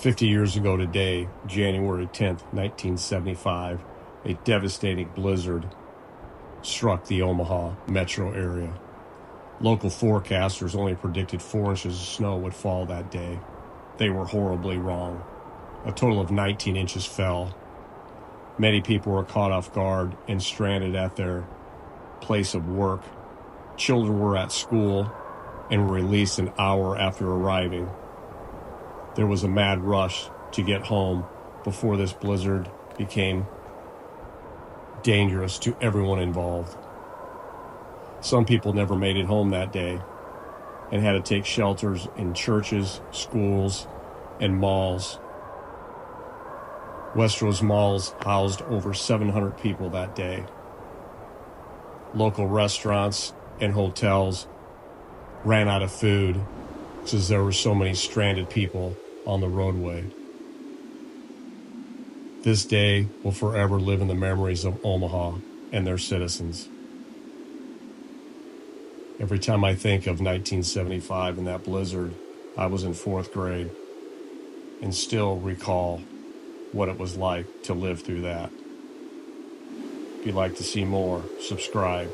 50 years ago today, January 10th, 1975, a devastating blizzard struck the Omaha metro area. Local forecasters only predicted 4 inches of snow would fall that day. They were horribly wrong. A total of 19 inches fell. Many people were caught off guard and stranded at their place of work. Children were at school and were released an hour after arriving. There was a mad rush to get home before this blizzard became dangerous to everyone involved. Some people never made it home that day and had to take shelters in churches, schools, and malls. Westro's malls housed over 700 people that day. Local restaurants and hotels ran out of food because there were so many stranded people on the roadway. This day will forever live in the memories of Omaha and their citizens. Every time I think of 1975 and that blizzard, I was in 4th grade and still recall what it was like to live through that. If you'd like to see more, subscribe.